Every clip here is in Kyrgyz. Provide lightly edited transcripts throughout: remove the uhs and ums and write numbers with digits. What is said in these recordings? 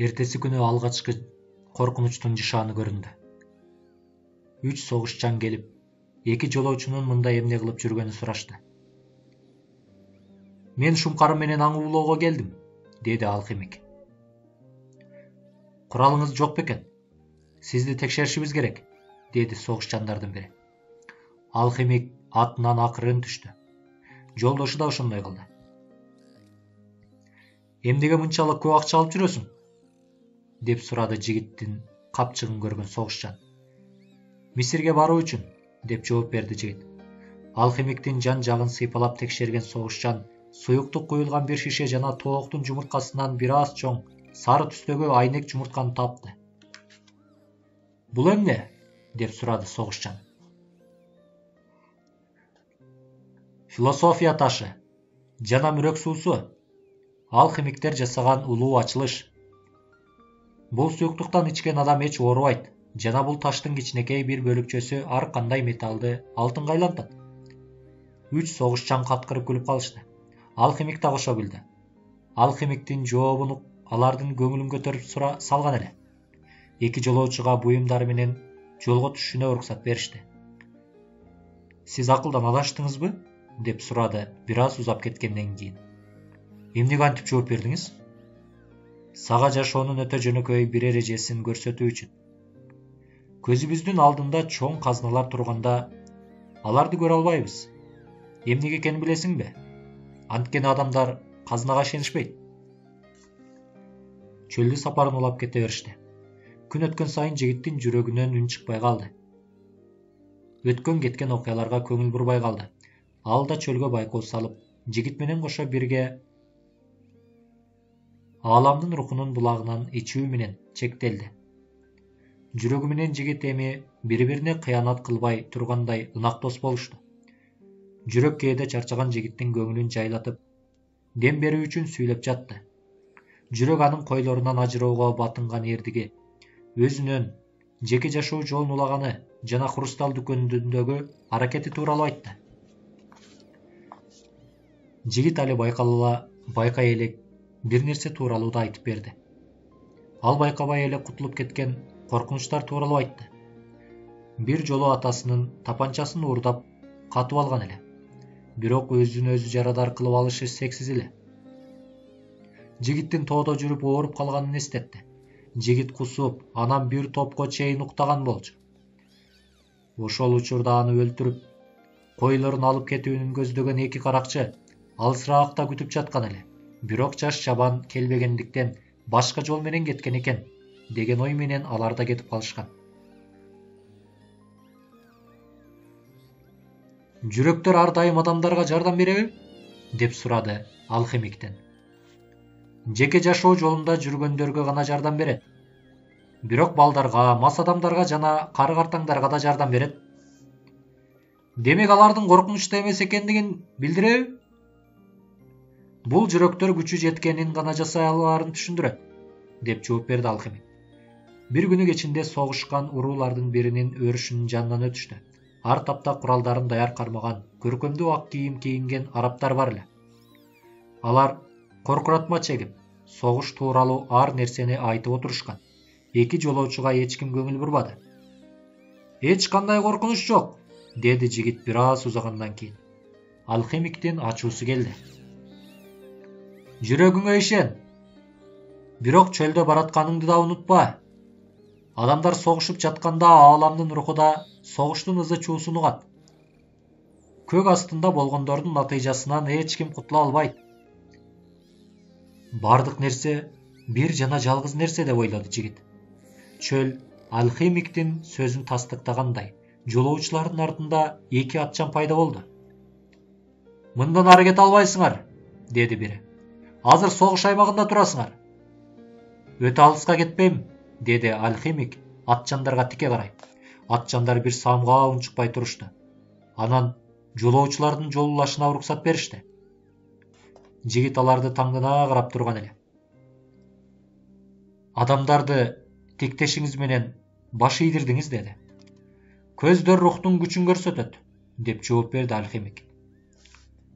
Эртеси күнү алгачкы коркунучтун жышааны көрүндү. 3 согушчан келип, 2 жолоочунун мындай эмне кылып жүргөнүн сурашты. Мен шумкарым менен аң уулоого келдим, деди алхимик. Куралыңыз жок бекен? Сизди текшеришибиз керек, деди согушчандардын бири. Алхимик атынан акырын түштү. Жолдошу да ошондой кылды. Эмнеге мынчалык көп акча алып жүрөсүң? Деп сурады жигиттин капчыгын көргөн согушчан. Мисирге баруу үчүн, деп жооп берди жигит. Алхимиктин жан-жагын сыйпалап текшерген согушчан суюктук куюлган бир шише жана тооктун жумурткасынан бир аз чоң сары түстөгү айнек жумуртканы тапты. Бул эмне? Деп сурады согушчан. Философия ташы жана мүрөк суусу. Алхимиктер жасаган улуу ачылыш. Бул суюктуктан ичкен адам эч оорубайт, жана бул таштын кичинекей бир бөлүкчөсү ар кандай металлды алтынга айлантат. 3 согушчан каткырып күлүп калышты. Алхимик да кошо күлдү. Алхимиктин жообун алардын көңүлүн көтөрүп салган эле. 2 жолоочуга буюмдары менен жолго түшүшүнө уруксат беришти. Сиз акылдан адаштыңызбы? Деп сурады бир аз узап кеткенден кийин. Эмнеге антип жооп бердиңиз? Сага жашоонун өтө жөнөкөй бир эрежесин көрсөтүү үчүн. Көзүбүздүн алдында чоң казыналар турганда аларды көрө албайбыз. Эмнеге экенин билесиңби? Анткени адамдар казынага ишенишпейт. Чөлдү сапарын улап кете беришти. Күн өткөн сайын жигиттин жүрөгүнөн үн чыкпай калды. Өткөн кеткен окуяларга көңүл бурбай калды. Ал да чөлгө байкоо салып, жигит менен кошо бирге ааламдын рухунун булагынан ичүү менен чектелди. Жүрөгү менен жигит эми бири-бирине кыянат кылбай тургандай ынак дос болушту. Жүрөк кээде чарчаган жигиттин көңүлүн жайлатып, дем берүү үчүн сүйлөп жатты. Жүрөк анын койлорунан ажыроого батынган эрдиги, өзүнөн, жеке жашоо жолун улаганы жана хрусталь дүкөнүндөгү аракети тууралуу айтты. Жигит али байкай элек бир нерсе тууралуу да айтып берди. Ал байкабай эле кутулуп кеткен коркунучтар тууралуу айтты. Бир жолу атасынын тапанчасын уурдап катып алган эле. Бирок өзүн өзү жарадар кылып алышы сексиз эле. Жигиттин тоодо жүрүп ооруп калганын эстетти. Жигит кусуп, анан бир топко чейин уктаган болчу. Ошол учурда аны өлтүрүп, койлорун алып кетүүнүн көздөгөн 2 каракчы алысыраакта күтүп жаткан эле. Бирок жаш чабан келбегендиктен башка жол менен кеткен экен, деген ой менен алар да кетип калышкан. Жүрөктөр ар дайым адамдарга жардам береби? Деп сурады алхимиктен. Жеке жашоо жолунда жүргөндөргө гана жардам берет. Бирок балдарга, мас адамдарга жана кары-картаңдарга да жардам берет. Демек алардын коркунучта эмес экендигин билдиреби? Бул жүрөктөр күчү жеткенин гана жасай алаарын түшүндүрөт, деп жооп берди алхимик. Бир күнү кечинде согушкан уруулардын биринин өрүшүнүн жанынан өтүштү. Ар тапта куралдарын даяр кармаган, көркөмдүү ак кийим кийинген арабтар бар эле. Алар коркуратма чегип, согуш тууралуу ар нерсени айтып отурушкан. 2 жолоочуга эч ким көңүл бурбады. Эч кандай коркунуч жок, деди жигит бир аз узагандан кийин. Алхимиктин ачуусу келди. Жүрөгүңө ишен. Бирок чөлдө баратканыңды да унутпа. Адамдар согушуп жатканда ааламдын руху да согуштун ызы чуусун угат. Көк астында болгондордун натыйжасынан эч ким кутула албайт. Бардык нерсе бир жана жалгыз нерсе, деп ойлоду жигит. Чөл алхимиктин сөзүн тастыктагандай, жолоочулардын артында 2 атчан пайда болду. Мындан ары кете албайсыңар, деди бири. Азыр согуш аймагында турасыңар. Өтө алыска кетпейм, деди алхимик атчандарга тике карай. Атчандар бир самга унчукпай турушту. Анан жолоочулардын жолулашына уруксат беришти. Жигит аларды таңдана карап турган эле. Адамдарды тиктешиңиз менен баш ийдирдиңиз, деди. Көздөр рухтун күчүн көрсөтөт, деп жооп берди алхимик.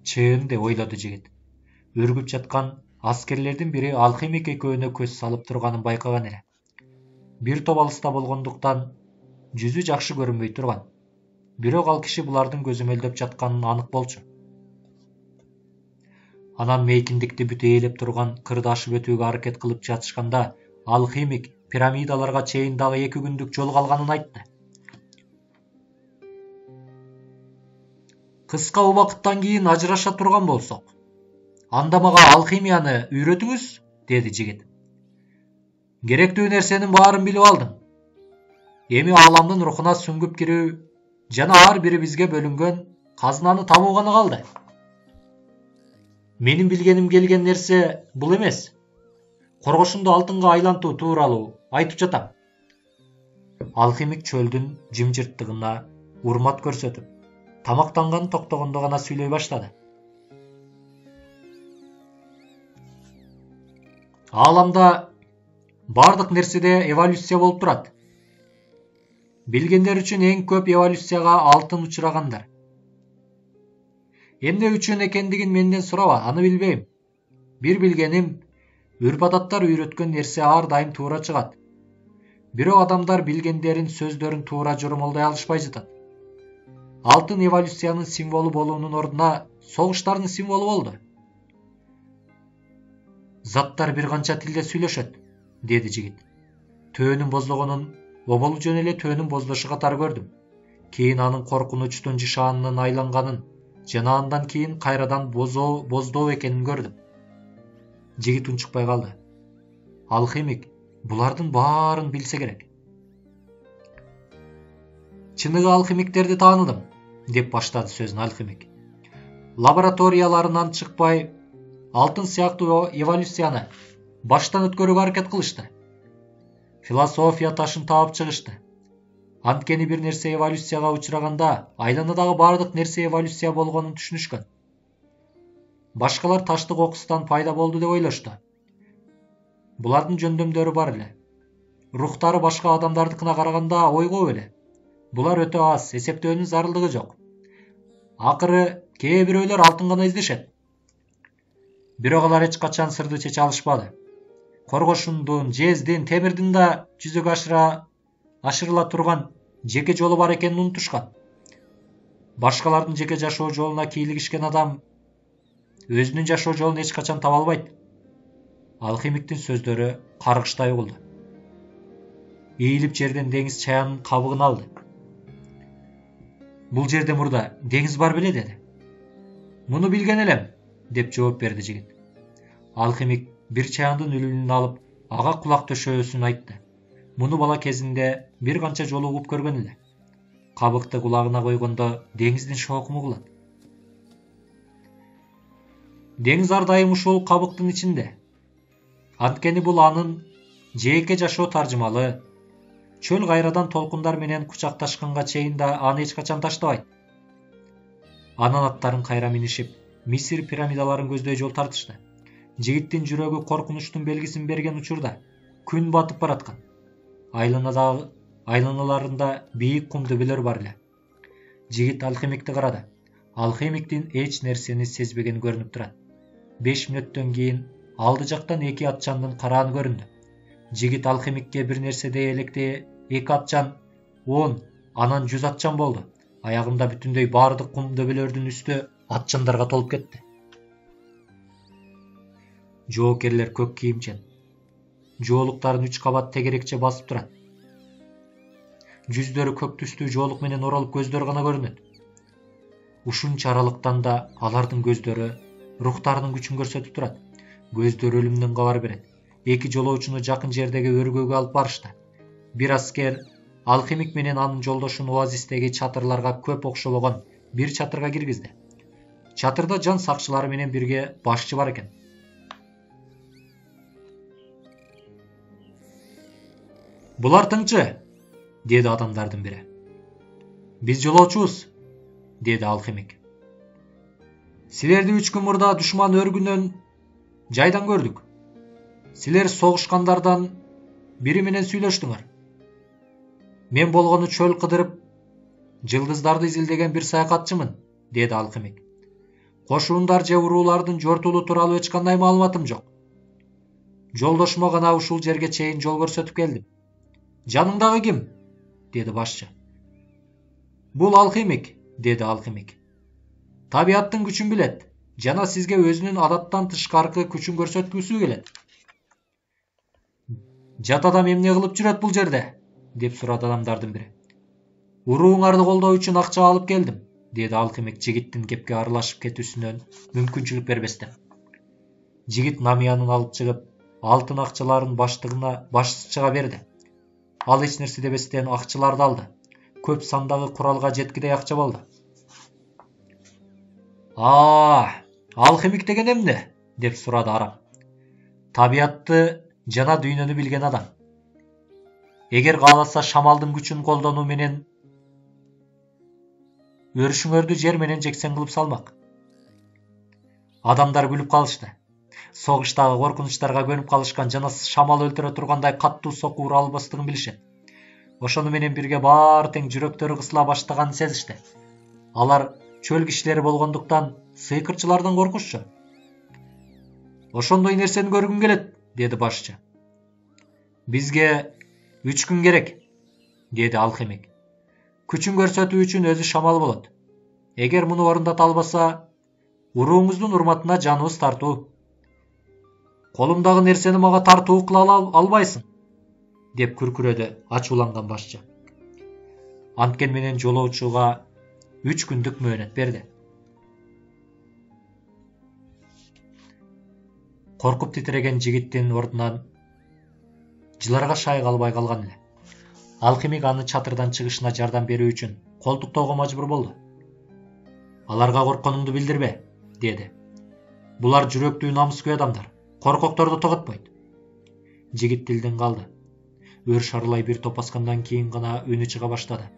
Чын, деп ойлоду жигит. Өргүп жаткан Аскерлердин бири алхимик экөөнө көз салып турганын байкаган эле. Бир топ алыста болгондуктан жүзү жакшы көрүнбөй турган. Бирок ал киши булардын көзөмөлдөп жатканын анык болчу. Анан мейкиндикти бүт ээлеп турган кырды ашып өтүүгө аракет кылып жатышканда алхимик пирамидаларга чейин дагы 2 күндүк жол калганын айтты. Кыска убакыттан кийин ажыраша турган болсок, анда мага алхимияны үйрөтүңүз, деди жигит. Керектүү нерсенин баарын билип алдым. Эми ааламдын рухуна сүңгүп кирүү жана ар бирибизге бөлүнгөн казынаны табуу гана калды. Менин билгеним келген нерсе бул эмес. Коргошунду алтынга айлантуу тууралуу айтып жатам. Алхимик чөлдүн жымжырттыгына урмат көрсөтүп, тамактанган токтогондо гана сүйлөй баштады. Ааламда бардык нерседе эволюция болуп турат. Билгендер үчүн эң көп эволюцияга алтын учурагандар. Эмне үчүн экендигин менден сураба, аны билбейм. Бир билгеним, үрп-адаттар үйрөткөн нерсе ар дайым туура чыгат. Бирок адамдар билгендерин сөздөрүн туура жормолдой алышпай жатат. Алтын эволюциянын символу болуунун ордуна согуштардын символу болду. Заттар бир канча тилде сүйлөшөт, деди жигит. Төөнүн боздогонун оболу жөн эле төөнүн боздошу катары көрдүм. Кийин анын коркунучтун жышаанынын айланганын жана андан кийин кайрадан боздоо экенин көрдүм. Жигит унчукпай калды. Алхимик булардын баарын билсе керек. Чыныгы алхимиктерди тааныдым, деп баштады сөзүн алхимик. Лабораторияларынан чыкпай, алтын сыяктуу эволюцияны баштан өткөрүүгө аракет кылышты. Философия ташын таап чыгышты. Анткени бир нерсе эволюцияга учураганда, айланадагы бардык нерсе эволюция болгонун түшүнүшкөн. Башкалар ташты кокустан пайда болду деп ойлошту. Булардын жөндөмдөрү бар эле. Рухтары башка адамдардыкына караганда ойгоо эле. Булар өтө аз, эсептөөнүн зарылдыгы жок. Акыры кээ бирөөлөр алтын гана издешет. Бирок алар эч качан сырды чече алышпады. Коргошундун, жездин, темирдин да жүзөгө ашырыла турган жеке жолу бар экенин унутушкан. Башкалардын жеке жашоо жолуна кийлигишкен адам өзүнүн жашоо жолун эч качан таба албайт. Алхимиктин сөздөрү каргыштай угулду. Ийилип жерден деңиз чаянын кабыгын алды. Бул жерде мурда деңиз бар беле, деди. Муну билген элем, деп жооп берди жигит. Алхимик бир чаяндын үлүлүн алып, ага кулак төшөөсүн айтты. Муну бала кезинде бир канча жолу угуп көргөн эле. Кабыкты кулагына койгондо деңиздин шоокун угулат. Деңиз ар дайым ушул кабыктын ичинде. Анткени бул анын жеке жашоо таржымалы. Чөл кайрадан толкундар менен кучакташканга чейин да аны эч качан таштабайт. Анан аттарын кайра минишип, Мисир пирамидаларын көздөй жол тартышты. Жигиттин жүрөгү коркунучтун белгисин берген учурда күн батып бараткан. Айланаларында бийик кум дөбөлөр бар эле. Жигит алхимикти карады. Алхимиктин эч нерсени сезбеген көрүнүп турат. 5 мүнөттөн кийин алды жактан 2 атчандын карааны көрүндү. Жигит алхимикке бир нерсе дей электе 2 атчан 10, анан 100 атчан болду. Аягында бүтүндөй бардык кум дөбөлөрдүн үстү атчандарга толуп кетти. Жоокерлер көк кийимчен. Жоолуктарын 3 кабат тегерекче басып турат. Жүздөрү көк түстүү жоолук менен оролуп көздөрү гана көрүнөт. Ушунча аралыктан да алардын көздөрү рухтарынын күчүн көрсөтүп турат. Көздөрү өлүмдөн кабар берет. 2 жолоочуну жакын жердеги өргөөгө алып барышты. Бир аскер алхимик менен анын жолдошун оазистеги чатырларга көп окшобогон бир чатырга киргизди. Чатырда жан сакчылары менен бирге башчы бар экен. Булар тыңчы, деди адамдардын бири. Биз жолоочубуз, деди алхимик. Силерди 3 күн мурда душман өргүнөн жайдан көрдүк. Силер согушкандардан бири менен сүйлөштүңөр. Мен болгону чөл кыдырып, жылдыздарды изилдеген бир саякатчымын, деди алхимик. Кошундар же уруулардын жортулу тууралуу эч кандай маалыматым жок. Жолдошума гана ушул жерге чейин жол көрсөтүп келдим. Жаныңдагы ким? Деди башчы. Бул алхимик, деди алхимик. Табияттын күчүн билет жана сизге өзүнүн адаттан тышкаркы күчүн көрсөткүсү келет. Жат адам эмне кылып жүрөт бул жерде? Деп сурады адамдардын бири. Урууңарды колдоо үчүн акча алып келдим, деди алхимик жигиттин кепке аралашып кетүүсүнө мүмкүнчүлүк бербестен. Жигит намыянын алып чыгып, алтын акчаларын башчыга берди. Ал эч нерсе дебестен акчаларды алды. Көп сандагы куралга жеткидей акча болду. Алхимик деген эмне? Деп сурады араб. Табиятты жана дүйнөнү билген адам. Эгер кааласа шамалдын күчүн колдонуу менен өрүшүңөрдү жер менен жексен кылып салмак. Адамдар күлүп калышты. Согуштагы коркунучтарга көнүп калышкан жана шамал өлтүрө тургандай каттуу соку ура албастыгын билишет. Ошону менен бирге баары тең жүрөктөрү кысыла баштаганын сезишти. Алар чөл кишилери болгондуктан сыйкырчылардан коркушчу. Ошондой нерсени көргүм келет, деди башчы. Бизге 3 күн керек, деди алхимик. Күчүн көрсөтүү үчүн өзү шамал болот. Эгер муну орундата албаса, урууңуздун урматына жаныбыз тартуу. Колумдагы нерсени мага тартуу кыла албайсың, деп күркүрөдү ачууланган башчы. Анткен менен жолоочуга 3 күндүк мөөнөт берди. Коркуп титиреген жигиттин ордунан жыларга шай калбай калган эле. Алхимик аны чатырдан чыгышына жардам берүү үчүн колтуктоого мажбур болду. Аларга коркконуңду билдирбе, деди. Булар жүрөктүү намыскүй адамдар. Коркокторду тоготпойт. Жигит тилден калды. Өр шарылай бир топ баскандан кийин гана үнү чыга баштады.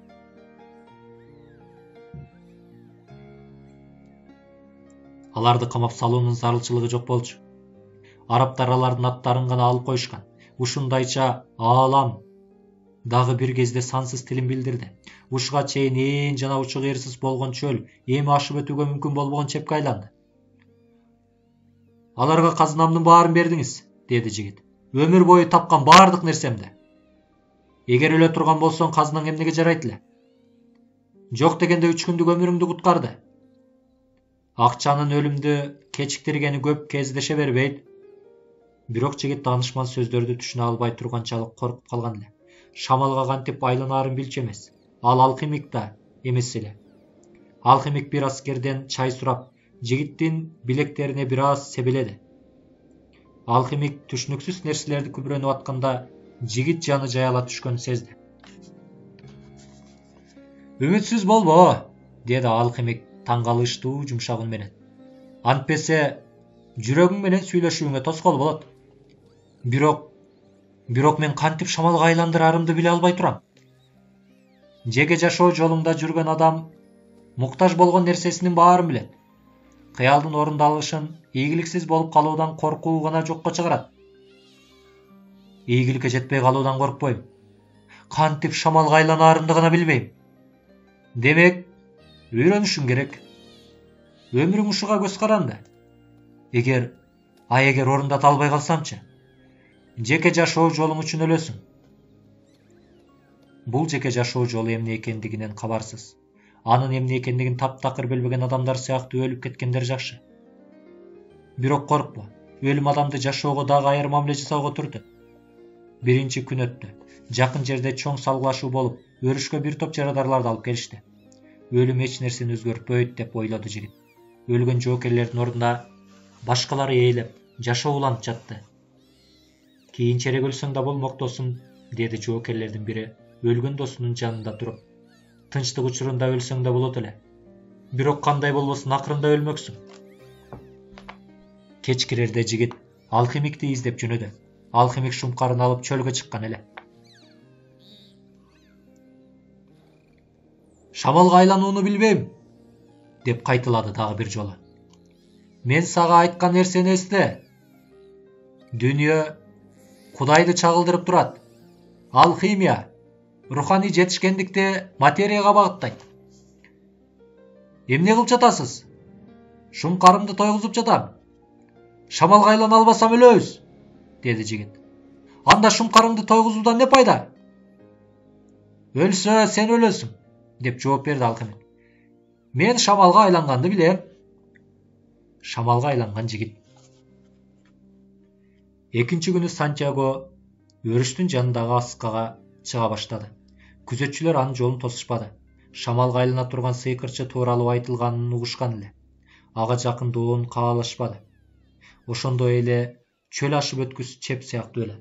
Аларды камап салуунун зарылчылыгы жок болчу. Арабтар алардын аттарын гана алып коюшкан. Ушундайча аалам дагы бир кезде сансыз тилин билдирди. Ушуга чейин ээн жана учу кыйырсыз болгон чөл эми ашып өтүүгө мүмкүн болбогон чепке айланды. Аларга казынамдын баарын бердиңиз, деди жигит. Өмүр бою тапкан баардык нерсемди. Эгер өлө турган болсоң, казынаң эмнеге жарайт эле? Жок дегенде 3 күндүк өмүрүңдү куткарды. Акчанын өлүмдү кечиктиргени көп кездеше бербейт. Бирок жигит таанышман сөздөрдү түшүнө албай турганчалык коркуп калган эле. Шамалга кантип айланаарын билчү эмес. Ал алхимик да эмес эле. Алхимик бир аскерден чай сурап, жигиттин билектерине бир аз себеледи. Алхимик түшүнүксүз нерселерди күбөрөнүп атканда жигит жаны жаяла түшкөнүн сезди. Үмүтсүз болбо, деди алхимик таң калыштуу жумшак үн менен. Антпесе жүрөгүң менен сүйлөшүүңө тоскоол болот. Бирок мен кантип шамалга айландырарымды биле албай турам. Жеке жашоо жолунда жүргөн адам муктаж болгон нерсесинин баарын билет. Кыялдын орундалышын ийгиликсиз болуп калуудан коркуу гана жокко чыгарат. Ийгиликке жетпей калуудан коркпойм. Кантип шамалга айланаарымды гана билбейм. Демек, үйрөнүшүң керек. Өмүрүң ушуга көз каранды. Эгер орундата албай калсамчы? Жеке жашоо жолуң үчүн өлөсүң. Бул жеке жашоо жолу эмне экендигинен кабарсыз. Анын эмне экендигин таптакыр билбеген адамдар сыяктуу өлүп кеткендер жакшы. Бирок коркпо. Өлүм адамды жашоого дагы айыр мамиле жасоого турду. Биринчи күн өттү. Жакын жерде чоң салгылашуу болуп, өрүшкө бир топ жарадарларды алып келишти. Өлүм эч нерсени өзгөртпөйт деп ойлоду жигит. Өлгөн жоокерлердин ордуна башкалары ээлеп, жашооланып жатты. Кийинчерээк өлсөң да болмок досум, деди жоокерлердин бири өлгөн досунун жанында туруп. Тынчтык учурунда өлсөң да болот эле. Бирок кандай болбосун акырында өлмөксүң. Кечкирерде жигит алхимикти издеп жөнөдү. Алхимик шумкарын алып чөлгө чыккан эле. Шамалга айланууну билбейм, деп кайталады дагы бир жолу. Мен сага айткан нерсени эсте. Дүйнө Кудайды чагылдырып турат. Алхимия руханий жетишкендикти материяга багыттайт. Эмне кылып жатасыз? Шумкарымды тойгузуп жатам. Шамалга айлана албасам өлөбүз. деди жигит. Анда шумкарыңды тойгузуудан не пайда? Өлсө сен өлөсүң, деп жооп берди алхимик. Мен шамалга айланганды билем. Шамалга айланган жигит. Экинчи күнү Сантьяго өрүштүн жанындагы аскага чыга баштады. Күзөтчүлөр анын жолун тосушпады. Шамалга айлана турган сыйкырчы тууралуу айтылганын угушкан эле. Ага жакындоон каалашпады. Ошондой эле чөл ашып өткүс чеп сыяктуу эле.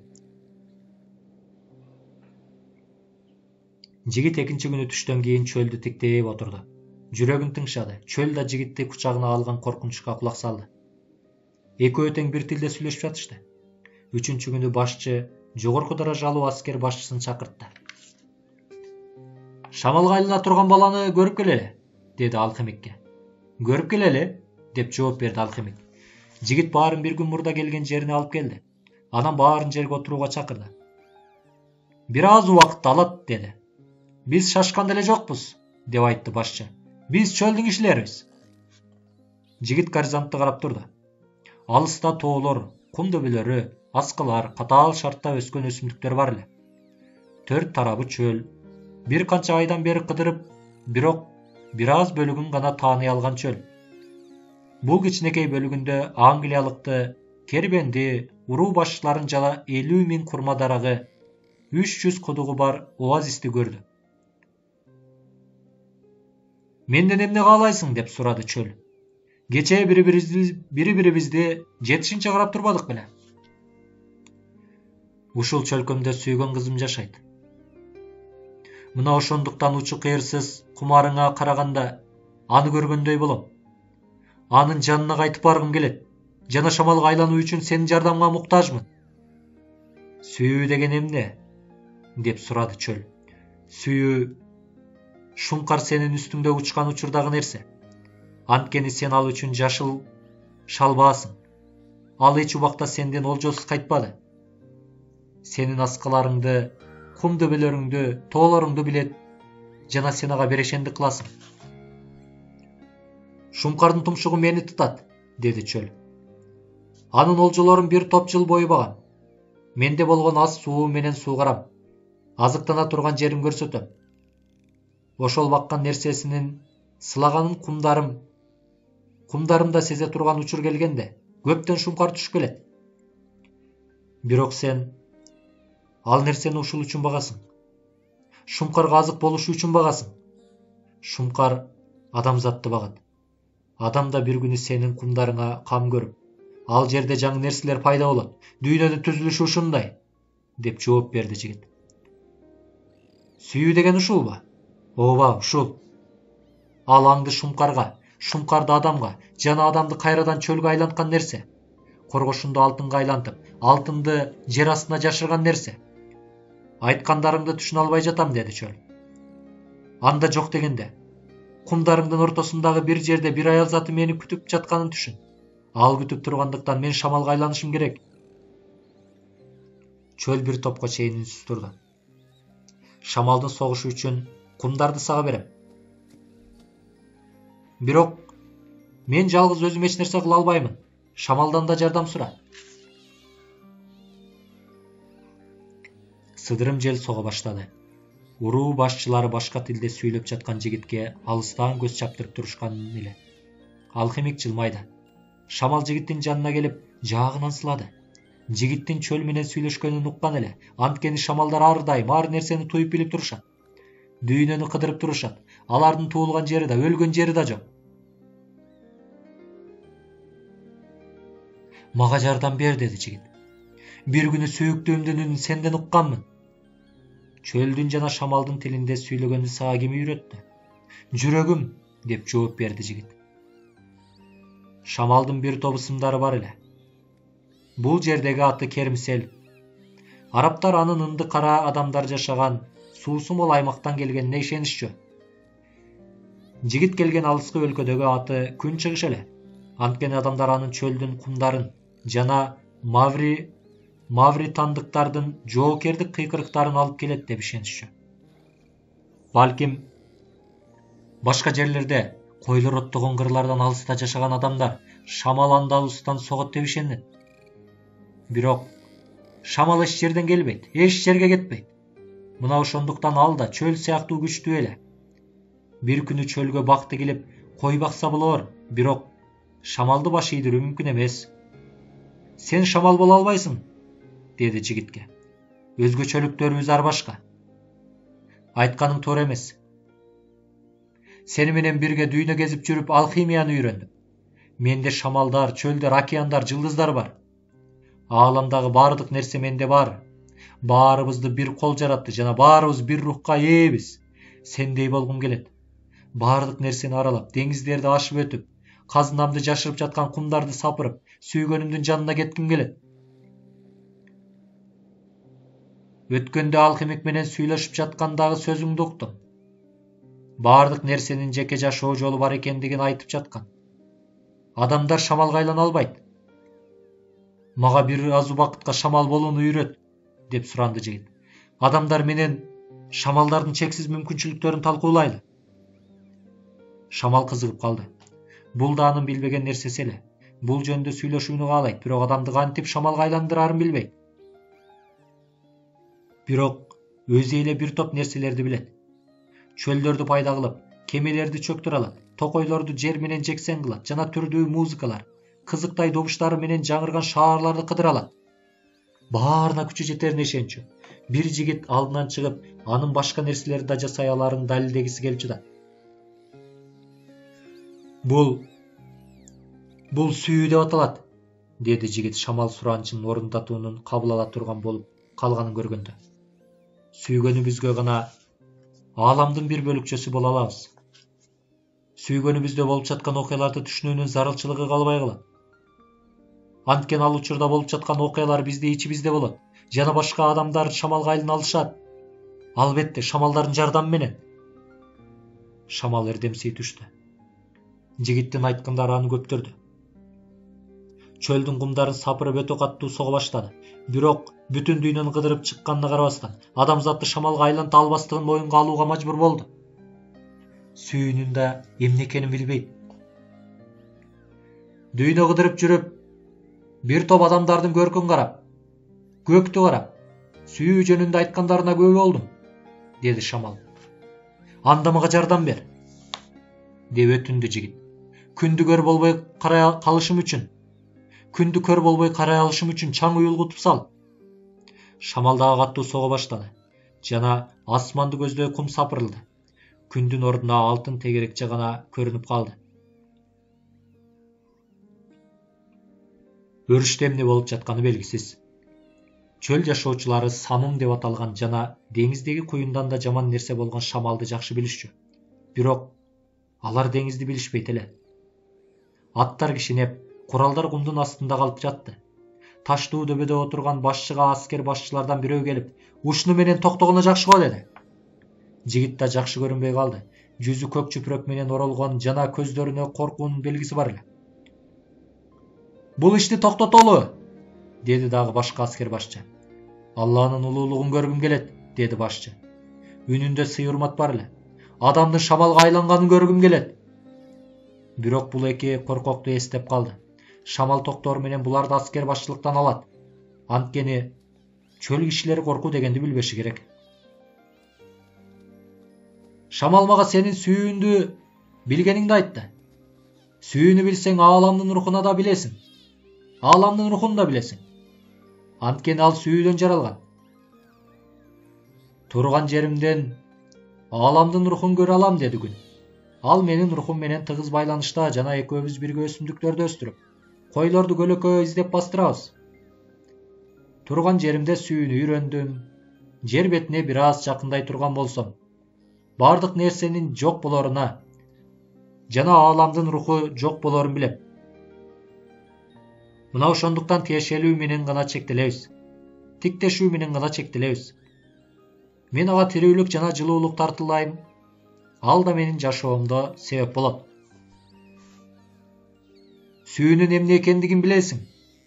Жигит экинчи күнү түштөн кийин чөлдү тиктейип отурду. Жүрөгүн тыңшады. Чөл да жигитти кучагына алган коркунучка кулак салды. Экөө тең бир тилде сүйлөшүп жатышты. Үчүнчү күнү башчы жогорку даражалуу аскер башчысын чакыртты. Шамалга айлана турган баланы көрүп келели, деди алхимикке. Көрүп келели, деп жооп берди алхимик. Жигит баарын бир күн мурда келген жерине алып келди. Анан баарын жерге отурууга чакырды. Бир аз убакыт алат, деди. Биз шашкан деле жокпуз, деп айтты башчы. Биз чөлдүн кишилерибиз. Жигит горизонтто карап турду. Алыста тоолор, кум дөбөлөрү, аскылар, катаал шартта өскөн өсүмдүктөр бар эле. Төрт тарабы чөл. Бир канча айдан бери кыдырып, бирок бир аз бөлүгүн гана тааный алган чөл. Бул кичинекей бөлүгүндө англиялыкты, кербенди, уруу башчыларын жана 50 000 курма дарагы, 300 кудугу бар оазисти көрдү. Менден эмне каалайсың, деп сурады чөл. Кечээ бири-бирибизди жетишинче карап турбадык беле? Ушул чөлкөмдө сүйгөн кызым жашайт. Мына ошондуктан учу кыйырсыз кумарыңа караганда аны көргөндөй болом. Анын жанына кайтып баргым келет. Жана шамалга айлануу үчүн сенин жардамыңа муктажмын. Сүйүү деген эмне? Деп сурады чөл. Сүйүү шумкар сенин үстүңдө учкан учурдагы нерсе. Анткени сен ал үчүн жашыл шалбаасың. Ал эч убакта сенден олжосуз кайтпады. Сенин аскаларыңды, кум дөбөлөрүңдү, тоолоруңду билет, жана сен ага берешендик кыласың. Шумкардын тумшугу мени тутат, деди чөл. Анын олжолорун бир топ жыл бою багам. Менде болгон аз суу менен суугарам. Азыктана турган жерим көрсөтөм. Ошол баккан нерсесинин сылаганын кумдарымда сезе турган учур келгенде, көптөн шумкар түшүп келет. Бирок сен ал нерсени ушул үчүн багасың. Шумкарга азык болушу үчүн багасың. Шумкар адамзатты багат. Адам да бир күнү сенин кумдарыңа кам көрүп, ал жерде жаңы нерселер пайда болот. Дүйнөнүн түзүлүшү ушундай, деп жооп берди жигит. Сүйүү деген ушулбу? Ооба, ушул. Ал аңды шумкарга, шумкарды адамга, жана адамды кайрадан чөлгө айланткан нерсе. Коргошунду алтынга айлантып, алтынды жер астына жашырган нерсе. Айткандарыңды түшүнө албай жатам, деди чөл. Анда жок дегенде, кумдарыңдын ортосундагы бир жерде бир аял заты мени күтүп жатканын түшүн. Ал күтүп тургандыктан мен шамалга айланышым керек. Чөл бир топко чейин үнсүз турду. Шамалдын согушу үчүн кумдарды сага берем. Бирок мен жалгыз өзүм эч нерсе кыла албаймын. Шамалдан да жардам сура. Сыдырым жел сого баштады. Уруу башчылары башка тилде сүйлөп жаткан жигитке алыстан көз чаптырып турушкан эле. Алхимик жылмайды. Шамал жигиттин жанына келип, жаагынан сылады. Жигиттин чөл менен сүйлөшкөнүн уккан эле. Анткени шамалдар ар дайым ар нерсени туюп билип турушат. Дүйнөнү кыдырып турушат. Алардын туулган жери да, өлгөн жери да жок. Мага жардам бер, деди жигит. Бир күнү сүйүктүүмдүн үнүн сенден укканмын. Чөлдүн жана шамалдын тилинде сүйлөгөндү сага ким үйрөттү? Жүрөгүм, деп жооп берди жигит. Шамалдын бир топ ысымдары бар эле. Бул жердеги аты Кермсел. Арабтар анын ынды кара адамдар жашаган суусу мол аймактан келгенине ишенишчү. Жигит келген алыскы өлкөдөгү аты Күн чыгыш эле. Анткени адамдар анын чөлдүн кумдарын жана мавритандыктардын жоокердик кыйкырыктарын алып келет деп ишенишчү. Балким башка жерлерде койлор оттогон кырлардан алыста жашаган адамдар Шамал Андалустан согот деп ишенет. Бирок Шамал эч жерден келбейт, эч жерге кетпейт. Мына ошондуктан ал да чөл сыяктуу күчтүү эле. Бир күнү чөлгө бакты келип, кой бакса болор, бирок шамалды баш ийдирүү мүмкүн эмес. Сен шамал боло албайсың, деди жигитке. Өзгөчөлүктөрүбүз ар башка. Айтканың туура эмес. Сени менен бирге дүйнө кезип жүрүп алхимияны үйрөндүм. Менде шамалдар, чөлдөр, океандар, жылдыздар бар. Ааламдагы баардык нерсе менде бар. Баарыбызды бир кол жаратты жана баарыбыз бир рухка ээбиз. Сендей болгум келет. Баардык нерсени аралап, деңиздерди ашып өтүп, казынамды жашырып жаткан кумдарды сапырып, сүйгөнүмдүн жанына кетким келет. Өткөндө алхимик менен сүйлөшүп жаткандагы сөзүңдү уктум. Баардык нерсенин жеке жашоо жолу бар экендигин айтып жаткан. Адамдар шамалга айлана албайт. Мага бир аз убакытка шамал болууну үйрөт, деп суранды жигит. Адамдар менен шамалдардын чексиз мүмкүнчүлүктөрүн талкуулайлы. Шамал кызыгып калды. Бул да анын билбеген нерсеси эле. Бул жөнүндө сүйлөшүүнү каалайт, бирок адамды кантип шамалга айландырарын билбейт. Бирок өзү эле бир топ нерселерди билет. Чөлдөрдү пайда кылып, кемелерди чөктүрө алат, токойлорду жер менен жексен кылат жана түрдүү музыкалар, кызыктай добуштары менен жаңырган шаарларды кыдыра алат. Баарына күчү жетерине ишенчү. Бир жигит алдынан чыгып, анын башка нерселерди да жасай аларын далилдегиси келчү да. Бул сүйүү деп аталат, деди жигит шамал суранычын орундатуунун кабыл ала турган болуп калганын көргөндө. Сүйгөнүбүзгө гана ааламдын бир бөлүкчөсү боло алабыз. Сүйгөнүбүздө болуп жаткан окуяларды түшүнүүнүн зарылчылыгы калбай калат. Анткени ал учурда болуп жаткан окуялар бизде ичибизде болот жана башка адамдар шамалга айлана алышат. Албетте, шамалдардын жардамы менен. Шамал эрдемсий түштү. Жигиттин айткандары аны көптөрдү. Чөлдүн кумдарын сапырып өтө каттуу сого баштады. Бирок бүтүн дүйнөнү кыдырып чыкканына карабастан, адамзатты шамалга айланта албастыгын моюнга алууга мажбур болду. Сүйүүнүн да эмне экенин билбейт. Дүйнө кыдырып жүрүп, бир топ адамдардын көркүн карап, көктү карап, сүйүү жөнүндө айткандарына күбө болдум, деди шамал. Анда мага жардам бер, деп өтүндү жигит. Күндү көр болбой карай алышым үчүн чаң уюлгутуп сал. Шамал дагы каттуу сого баштады жана асманды көздөй кум сапырылды. Күндүн ордуна алтын тегерекче гана көрүнүп калды. Өрүштө эмне болуп жатканы белгисиз. Чөл жашоочулары самым деп аталган жана деңиздеги куюндан да жаман нерсе болгон шамалды жакшы билишчү. Бирок алар деңизди билишпейт эле. Аттар кишинеп, куралдар кумдун астында калып жатты. Таштуу дөбөдө отурган башчыга аскер башчылардан бирөө келип, ушуну менен токтогону жакшы го деди. Жигит да жакшы көрүнбөй калды. Жүзү көк чүпүрөк менен оролгон жана көздөрүнө коркуунун белгиси бар эле. Бул ишти токтотолу, деди дагы башка аскер башчы. Алланын улуулугун көргүм келет, деди башчы. Үнүндө сый урмат бар эле. Адамдын шамалга айланганын көргүм келет. Бирок бул эки коркокту эстеп калды. Шамал токтору менен буларды аскер башчылыктан алат. Анткени чөл кишилери коркуу дегенди билбеши керек. Шамал мага сенин сүйүүңдү билгениңди айтты. Сүйүүнү билсең, ааламдын рухуна да билесиң. Ааламдын рухун да билесиң. Анткени ал сүйүүдөн жаралган. Турган жеримден ааламдын рухун көрө алам, деди күн. Ал менин рухум менен тыгыз байланышта жана экөөбүз бирге өсүмдүктөрдү өстүрүп, койлорду көлөккө издеп бастырабыз. Турган жеримде сүйүүнү үйрөндүм. Жер бетине бир аз жакындай турган болсом, бардык нерсенин жок болоруна жана ааламдын руху жок болорун билем. Мына ошондуктан тиешелүү менен гана чектелебиз. Тиктешүү менен гана чектелебиз. Мен ага тирүүлүк жана жылуулук тартуулайм. Ал да менин жашоомдо себеп болот. Сүйүүнүн эмне экендигин билесиң,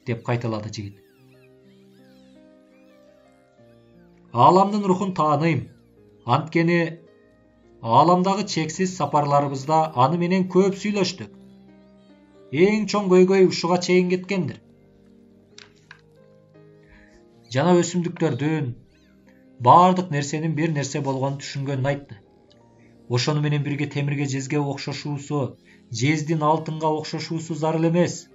деп кайталады жигит. Ааламдын рухун тааныйм. Анткени ааламдагы чексиз сапарларыбызда аны менен көп сүйлөштүк. Эң чоң көйгөй ушуга чейин кеткендир. жана өсүмдүктөрдүн баардык нерсенин бир нерсе болгонун түшүнгөнүн айтты. Ошону менен бирге темирге жезге окшошуусу, жездин алтынга окшошуусу зарыл эмес.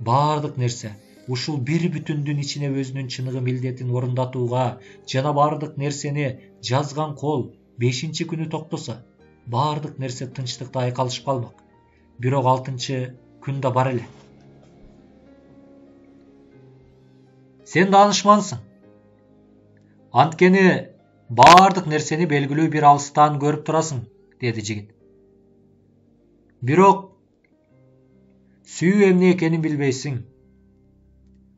Баардык нерсе ушул бир бүтүндүн ичине өзүнүн чыныгы милдетин орундатууга жана баардык нерсени жазган кол 5 күнү токтосо, баардык нерсе тынчтыкта айкалышып калмак. Бирок 6 күн да бар эле. Сен даанышмансың. Анткени баардык нерсени белгилүү бир алыстан көрүп турасың, деди жигит. Бирок сүйүү эмне экенин билбейсиң.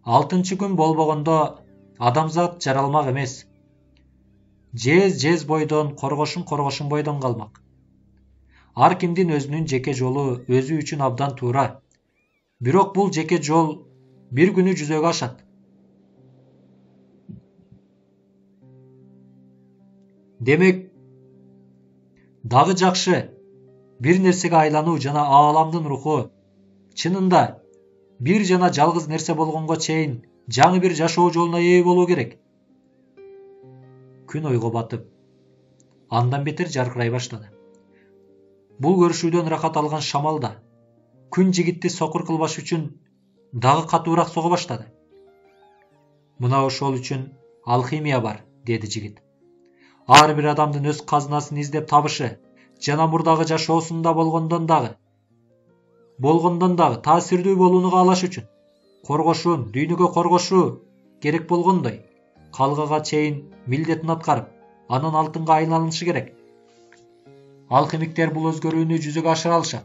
6 күн болбогондо адамзат жаралмак эмес. Жез бойдон, коргошун бойдон калмак. Ар кимдин өзүнүн жеке жолу өзү үчүн абдан туура. Бирок бул жеке жол бир күнү жүзөгө ашат. Демек, дагы жакшы бир нерсеге айлануу жана ааламдын руху чынында бир жана жалгыз нерсе болгонго чейин жаңы бир жашоо жолуна ээ болуу керек. Күн ойго батып, андан бетер жаркырай баштады. Бул көрүшүүдөн рахат алган шамал да күн жигитти сокур кылбаш үчүн дагы катуураак сого баштады. Мына ошол үчүн алхимия бар, деди жигит. Ар бир адамдын өз казынасын издеп табышы жана мурдагы жашоосунда болгондон дагы таасирдүү болууну каалаш үчүн коргошун, дүйнөгө коргошуу керек болгондой калгага чейин милдетин аткарып, анан алтынга айланышы керек. Алхимиктер бул өзгөрүүнү жүзөгө ашыра алышат.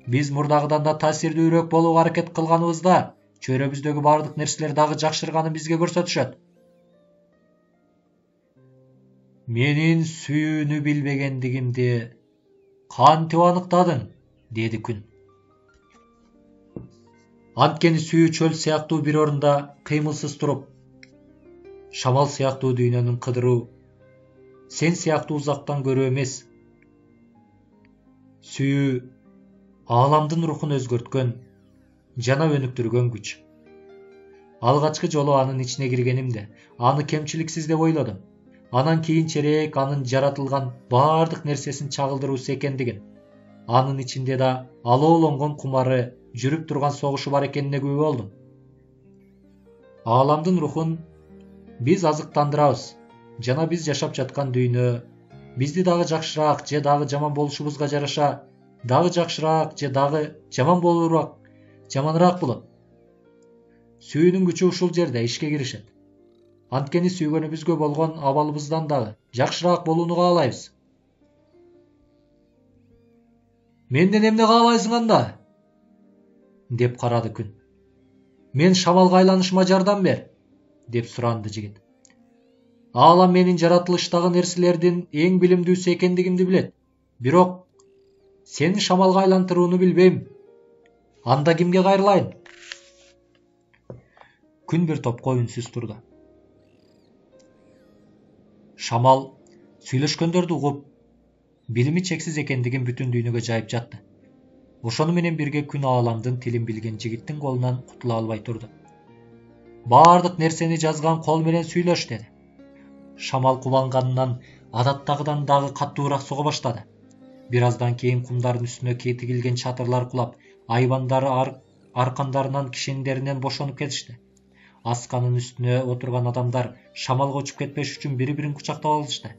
Биз мурдагыдан да таасирдүүрөөк болууга аракет кылганыбызда, чөйрөбүздөгү баардык нерселер дагы жакшырганын бизге көрсөтүшөт. Менин сүйүүнү билбегендигимди кантип аныктадың, деди күн. Анткени сүйүү чөл сыяктуу бир орунда кыймылсыз туруп, шамал сыяктуу дүйнөнүн кыдыруу, сен сыяктуу узактан көрүү эмес. Сүйүү ааламдын рухун өзгөрткөн жана өнүктүргөн күч. Алгачкы жолу анын ичине киргенимде, аны кемчиликсиз деп ойлодум. Анан кийинчерээк анын жаратылган баардык нерсесин чагылдыруусу экендигин, анын ичинде да алоолонгон кумары, жүрүп турган согушу бар экенине күбө болдум. Ааламдын рухун биз азыктандырабыз, жана биз жашап жаткан дүйнө бизди дагы жакшыраак же дагы жаман болушубузга жараша дагы жакшыраак же дагы жаманыраак болот. Сүйүүнүн күчү ушул жерде ишке киришет. Анткени сүйгөнүбүзгө болгон абалыбыздан дагы жакшыраак болууну каалайбыз. Менден эмне каалайсың анда? Деп карады күн. Мен шамалга айланышыма жардам бер, деп суранды жигит. Аалам менин жаратылыштагы нерселердин эң билимдүүсү экендигимди билет. Бирок сени шамалга айлантырууну билбейм. Анда кимге кайрылайын? Күн бир топко үнсүз турду. Шамал сүйлөшкөндөрдү угуп, билими чексиз экендигин бүтүн дүйнөгө жайып жатты. Ошону менен бирге күн ааламдын тилин билген жигиттин колунан кутула албай турду. Баардык нерсени жазган кол менен сүйлөш, деди. Шамал кубанганынан адаттагыдан дагы катуураак сого баштады. Бир аздан кийин кумдардын үстүнө тигилген чатырлар кулап, айбандары аркандарынан кишендеринен бошонуп кетишти. Асканын үстүнө отурган адамдар шамалга учуп кетпеш үчүн бири-бирин кучактап алышты.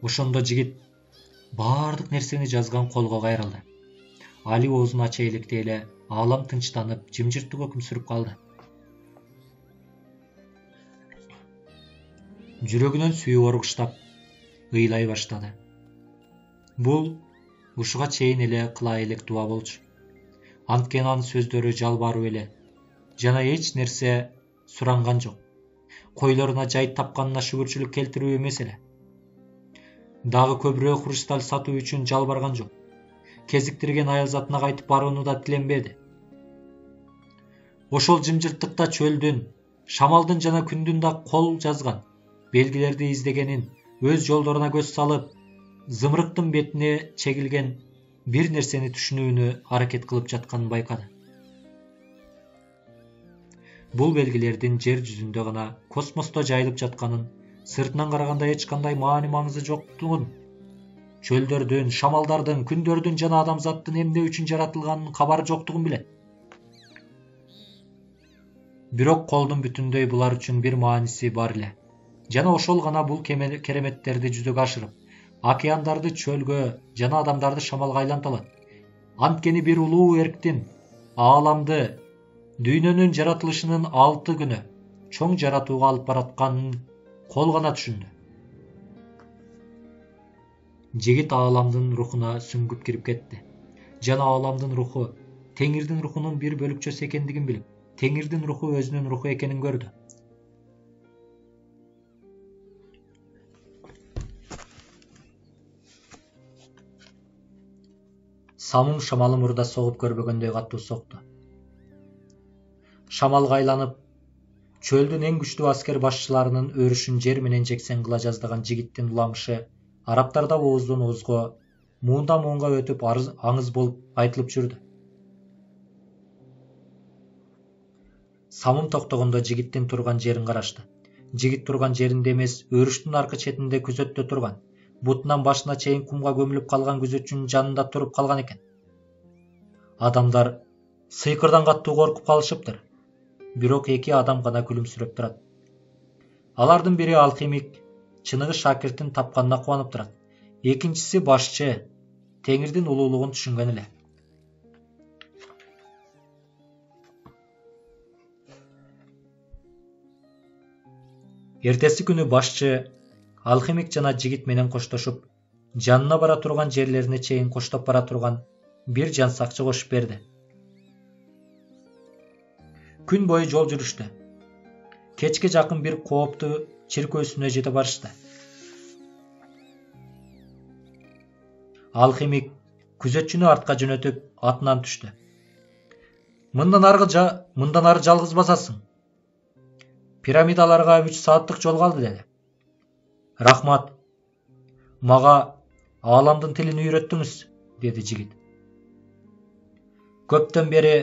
Ошондо жигит баардык нерсени жазган колго кайрылды. Али оозун ача электе эле аалам тынчтанып, жымжырттык өкүм сүрүп калды. Жүрөгүнөн сүйүү оргуштап, ыйлай баштады. Бул ушуга чейин эле кыла элек дуба болчу. Анткени анын сөздөрү жалбаруу эле, жана эч нерсе суранган жок. Койлоруна жай тапканына шүгүрчүлүк келтирүү эмес эле. Дагы көбүрөөк хрусталь сатуу үчүн жалбарган жок. Кезиктирген аял затына кайтып барууну да тиленбеди. Ошол жымжырттыкта чөлдүн, шамалдын жана күндүн да кол жазган белгилерди издегенин, өз жолдоруна көз салып, зымырыктын бетине чегилген бир нерсени түшүнүүнү аракет кылып жатканын байкады. Бул белгилердин жер жүзүндө гана космосто жайылып жатканын, сыртынан караганда эч кандай маани маңызы жоктугун, чөлдөрдүн, шамалдардын, күндөрдүн жана адамзаттын эмне үчүн жаратылганын кабары жоктугун билет. Бирок колдун бүтүндөй булар үчүн бир мааниси бар эле. Жана ошол гана бул кереметтерди жүзөгө ашырып, океандарды чөлгө жана адамдарды шамалга айланта алат. Анткени бир улуу эрктин ааламды дүйнөнүн жаратылышынын 6 күнү чоң жаратууга алып баратканын кол гана түшүндү. Жигит ааламдын рухуна сүңгүп кирип кетти. Жана ааламдын руху Теңирдин рухунун бир бөлүкчөсү экендигин билип, Теңирдин руху өзүнүн руху экенин көрдү. Самум шамалы мурда согуп көрбөгөндөй катуу сокту. Шамалга айланып, чөлдүн эң күчтүү аскер башчыларынын өрүшүн жер менен жексен кыла жаздаган жигиттин уламышы араптарда ооздон оозго, муундан муунга өтүп аңыз болуп айтылып жүрдү. Самум токтогондо жигиттин турган жерин карашты. Жигит турган жеринде эмес, өрүштүн аркы четинде күзөттө турган, бутунан башына чейин кумга көмүлүп калган күзөтчүнүн жанында туруп калган экен. Адамдар сыйкырдан катуу коркуп калышыптыр. Бирок 2 адам гана күлүмсүрөп турат. Алардын бири алхимик, чыныгы шакиртин тапканына кубанып турат. Экинчиси башчы, Теңирдин улуулугун түшүнгөн эле. Эртеси күнү башчы алхимик жана жигит менен коштошуп, жанына бара турган жерлерине чейин коштоп бара турган бир жан сакчы кошуп берди. Күн бою жол жүрүштү. Кечке жакын бир кооптуу чиркөөсүнө жете барышты. Алхимик күзөтчүнү артка жөнөтүп атынан түштү. Мындан ары жалгыз басасың. Пирамидаларга 3 сааттык жол калды деди. Рахмат. Мага ааламдын тилин үйрөттүңүз, деди жигит. Көптөн бери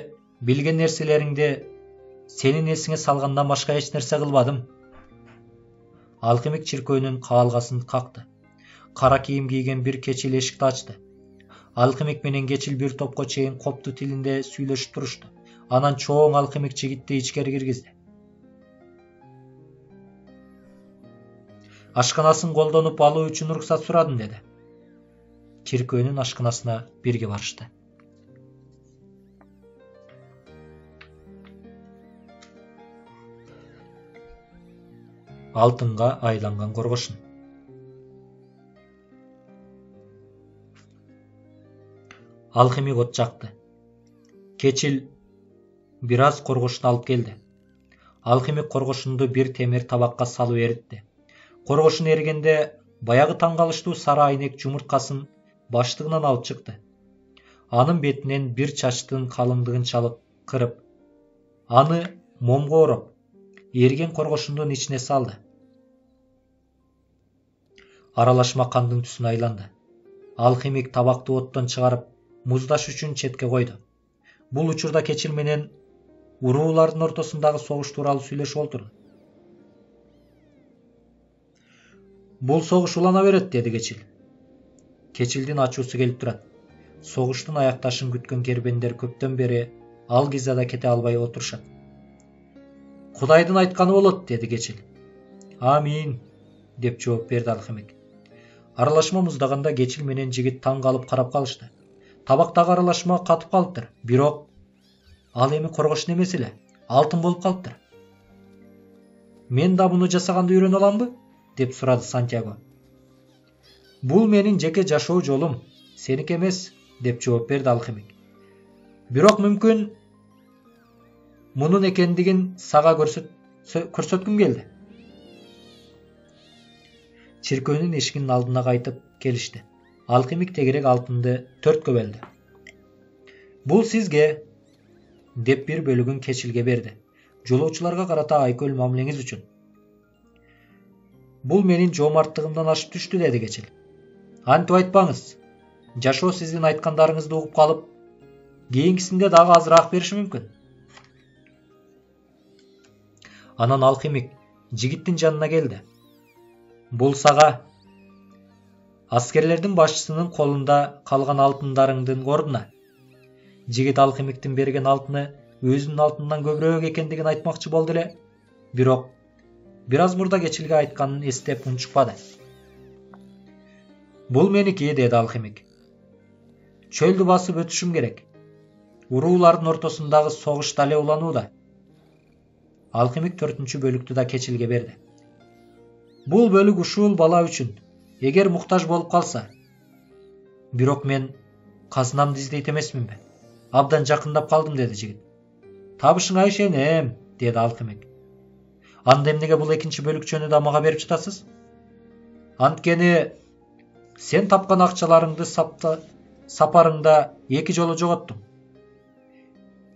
билген нерселериңди сенин эсиңе салгандан башка эч нерсе кылбадым. Алхимик чиркөөнүн каалгасын какты. Кара кийим кийген бир кечил эшикти ачты. Алхимик менен кечил бир топко чейин копту тилинде сүйлөшүп турушту. Анан чоң алхимик жигитти ичкери киргизди. Ашканасын колдонуп алуу үчүн уруксат сурадым, деди. Чиркөөнүн ашканасына бирге барышты. Алтынга айланган коргошун. Алхимик от жакты. Кечил бир аз коргошун алып келди. Алхимик коргошунду бир темир табакка салып эритти. Коргошун эригенде баягы таң калыштуу сары айнек жумурткасын баштыгынан алып чыкты. Анын бетинен бир чачтын калыңдыгын чалып кырып, аны момго ороп, эриген коргошундун ичине салды. Аралашма кандын түсүнө айланды. Алхимик табакты оттон чыгарып, муздаш үчүн четке койду. Бул учурда Кечил менен уруулардын ортосундагы согуш тууралуу сүйлөшүп отурду. Бул согуш улана берет, деди Кечил. Кечилдин ачуусу келип турат. Согуштун аякташын күткөн кербендер көптөн бери ал гизада кете албай отурушат. Кудайдын айтканы болот, деди Кечил. Амин, деп жооп берди алхимик. Аралашма муздаганда Кечил менен жигит таң калып карап калышты. Табактагы аралашма катып калыптыр, бирок ал эми коргошун эмес эле, алтын болуп калыптыр. Мен да муну жасаганды үйрөнө аламбы? Деп сурады Сантьяго. Бул менин жеке жашоо жолум, сеники эмес, деп жооп берди алхимик. Бирок мүмкүн мунун экендигин сага көрсөткүм келди. Чиркөөнүн эшигинин алдына кайтып келишти. Алхимик тегерек алтынды 4кө бөлдү. Бул сизге, деп бир бөлүгүн Кечилге берди. Жолоочуларга карата айкөл мамилеңиз үчүн. Бул менин жоомарттыгымдан ашып түштү, деди Кечил. Антип айтпаңыз. Жашоо сиздин айткандарыңызды угуп калып, кийинкисинде дагы азыраак бериши мүмкүн. Анан алхимик жигиттин жанына келди. Бул сага аскерлердин башчысынын колунда калган алтындарыңдын ордуна. Жигит алхимиктин берген алтыны өзүнүн алтынынан көбүрөөк экендигин айтмакчы болду эле, бирок бир аз мурда кечилге айтканын эстеп унчукпады. Бул меники, деди алхимик. Чөлдү басып өтүшүм керек. Уруулардын ортосундагы согуш дале уланууда. Алхимик 4-бөлүктү да кечилге берди. Бул бөлүк ушул бала үчүн, эгер муктаж болуп калса. Бирок мен казынамды издейт эмесминби? Абдан жакындап калдым, деди жигит. Табышыңа ишенем, деди алхимик. Анда эмнеге бул 2-бөлүк жөнүндө мага берип жатасыз? Анткени сен тапкан акчаларыңды сапарыңда 2 жолу жоготтуң.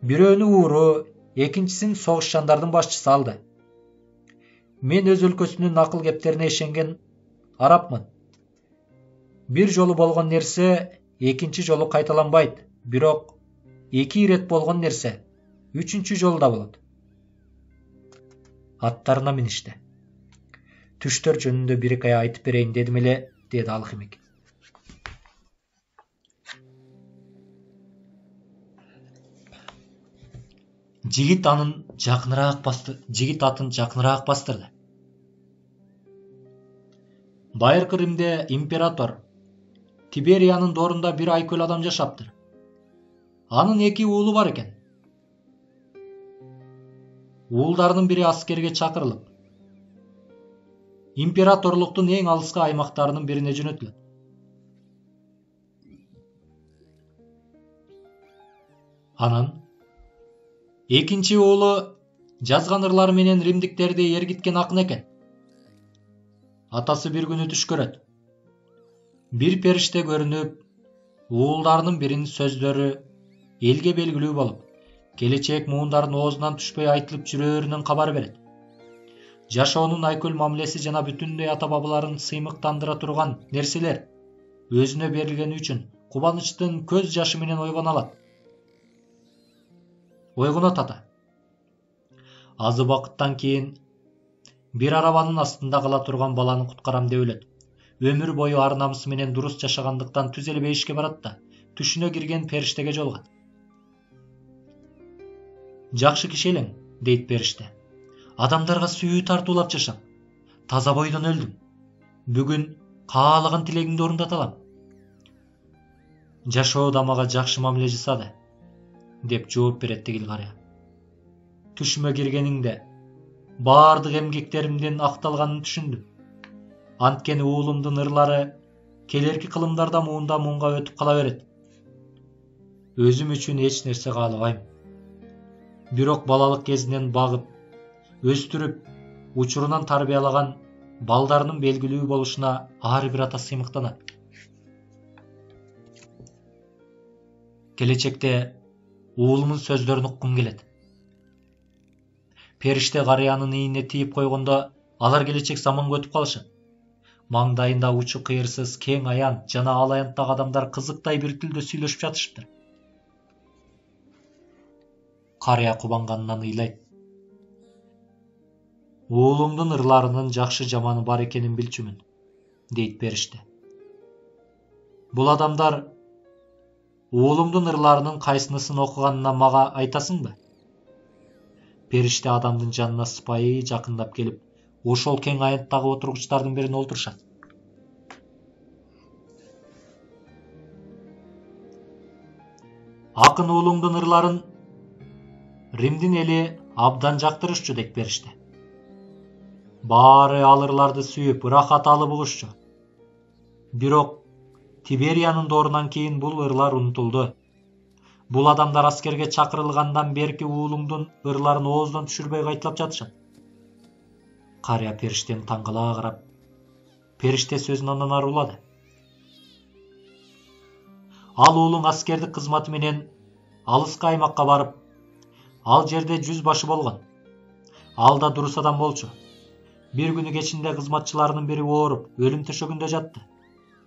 Бирөөнү ууру, экинчисин согушчандардын башчысы алды. Мен өз өлкөсүнүн акыл кептерине ишенген арапмын. Бир жолу болгон нерсе 2 жолу кайталанбайт, бирок 2 ирет болгон нерсе 3 жолу да болот. Аттарына миништи. Түштөр жөнүндө бир-эки айтып берейин дедим эле, деди алхимик. Жигит атын жакыныраак бастырды. Байыркы Римде император Тибериянын доорунда бир айкөл адам жашаптыр. Анын 2 уулу бар экен. Уулдарынын бири аскерге чакырылып, императорлуктун эң алыскы аймактарынын бирине жөнөтүлөт. Анан экинчи уулу жазган ырлары менен римдиктерди эргиткен акын экен. Атасы бир күнү түш көрөт. Бир периште көрүнүп, уулдарынын биринин сөздөрү элге белгилүү болуп, келечек муундардын оозунан түшпөй айтылып жүрөөрүнөн кабар берет. Жашоонун айкөл мамилеси жана бүтүндөй ата бабаларын сыймыктандыра турган нерселер өзүнө берилгени үчүн кубанычтын көз жашы менен ойгонот ата. Аз убакыттан кийин бир арабанын астында кала турган баланы куткарам деп өлөт. Өмүр бою ар намысы менен дурус жашагандыктан түз эле бейишке барат да, түшүнө кирген периштеге жолугат. Жакшы киши элең, дейт периште. Адамдарга сүйүү тартуулап жашап, таза бойдон өлдүм. Бүгүн каалаган тилегиңди орундата алам. Жашоодо мага жакшы мамиле жасады, деп жооп берет тигил карыя. Түшүмө киргениңде баардык эмгектеримдин акталганын түшүндүм. Анткени уулумдун ырлары келерки кылымдарда муунга өтүп кала берет. Өзүм үчүн эч нерсе каалабайм. Бирок балалык кезинен багып, өстүрүп, учурунан тарбиялаган балдарынын белгилүү болушуна ар бир ата сыймыктанат. Келечекте уулумун сөздөрүн уккум келет. Периште карыянын ийине тийип койгондо алар келечек заманга өтүп калышат. Маңдайында учу кыйырсыз кең аянт жана ал аянттагы адамдар кызыктай бир тилде сүйлөшүп жатышыптыр. Карыя кубанганынан ыйлайт. Уулуңдун ырларынын жакшы жаманы бар экенин билчүмүн, дейт периште. Бул адамдар уулуңдун ырларынын кайсынысын окуганына мага айтасыңбы? Периште адамдын жанына сыпайы жакындап келип, ошол кең аянттагы отургучтардын бирине олтурушат. Акын уулуңдун ырларын Римдин эли абдан жактырышчу, дейт периште. Баары ал ырларды сүйүп, ырахат алып угушчу. Бирок Тибериянын доорунан кийин бул ырлар унутулду. Бул адамдар аскерге чакырылгандан берки уулуңдун ырларын ооздон түшүрбөй кайталап жатышат. Карыя периштени таң кала карап, периште сөзүн андан ары улады. Ал уулуң аскердик кызматы менен алыскы аймакка барып, ал жерде жүз башы болгон. Ал да дурус адам болчу. Бир күнү кечинде кызматчыларынын бири ооруп, өлүм төшөгүндө жатты.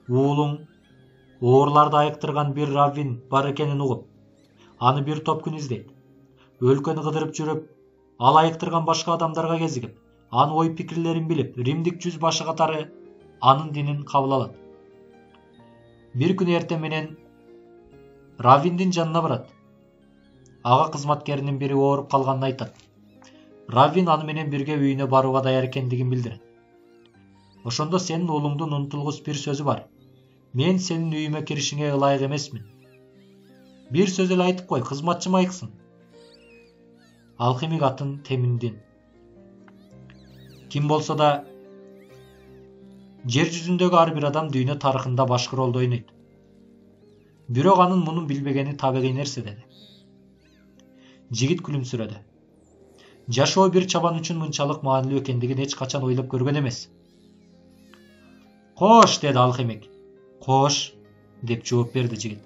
Уулуң оорларды айыктырган бир раввин бар экенин угуп, аны бир топ күн издейт. Өлкөнү кыдырып жүрүп, Ал айыктырган башка адамдарга кезигип, анын ой пикирлерин билип, римдик жүз башы катары анын динин кабыл алат. Бир күнү эртең менен Раввиндин жанына барат. Ага кызматкеринин бири ооруп калганын айтат. Раввин аны менен бирге үйүнө барууга даяр экендигин билдирет. Ошондо сенин уулуңдун унутулгус бир сөзү бар. Мен сенин үйүмө киришиңе ылайык эмесмин. Бир сөз эле айтып кой, кызматчым айыксын. Алхимик атын теминдин. Ким болсо да жер жүзүндөгү ар бир адам дүйнө тарыхында башкы ролду ойнойт. Бирок анын мунун билбегени табигый нерсе деди. Жигит күлүмсүрөдү. Жашоо бир чабан үчүн мынчалык маанилүү экендигин эч качан ойлоп көргөн эмес. Кош, деди алхимик. Кош, деп жооп берди жигит.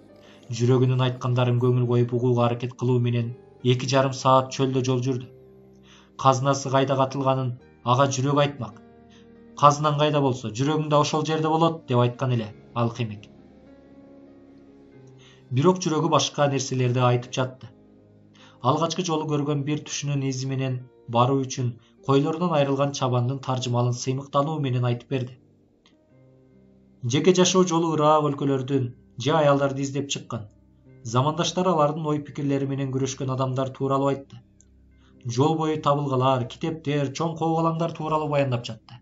Жүрөгүнүн айткандарын көңүл коюп угууга аракет кылуу менен 2,5 саат чөлдө жол жүрдү. Казынасы кайда катылганын ага жүрөк айтмак. Казынаң кайда болсо, жүрөгүң да ошол жерде болот, деп айткан эле алхимик. Бирок жүрөгү башка нерселерди айтып жатты. Алгачкы жолу көргөн бир түшүнүн изи менен баруу үчүн койлордон айрылган чабандын таржымалын сыймыктануу менен айтып берди. Жеке жашоо жолу ыраак өлкөлөрдүн же аялдарды издеп чыккан. Замандаштары алардын ой пикирлери менен күрөшкөн адамдар тууралуу айтты. Жол бою табылгалар, китептер, чоң коогалаңдар тууралуу баяндап жатты.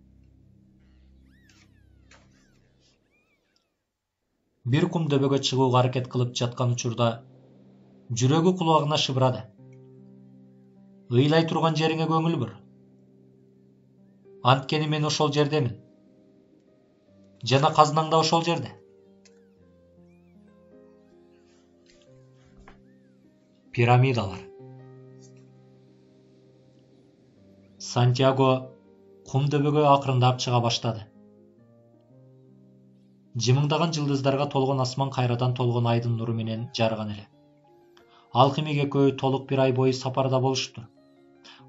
Бир кум дөбөгө чыгууга аракет кылып жаткан учурда жүрөгү кулагына шыбырады. Ыйлай турган жериңе көңүл бур. Анткени мен ошол жердемин. Жана казынаң да ошол жерде. Пирамидалар. Сантьяго кум дөбөгө акырындап чыга баштады. Жымыңдаган жылдыздарга толгон асман кайрадан толгон айдын нуру менен жарган эле. Алхимик экөө толук бир ай бою сапарда болушту.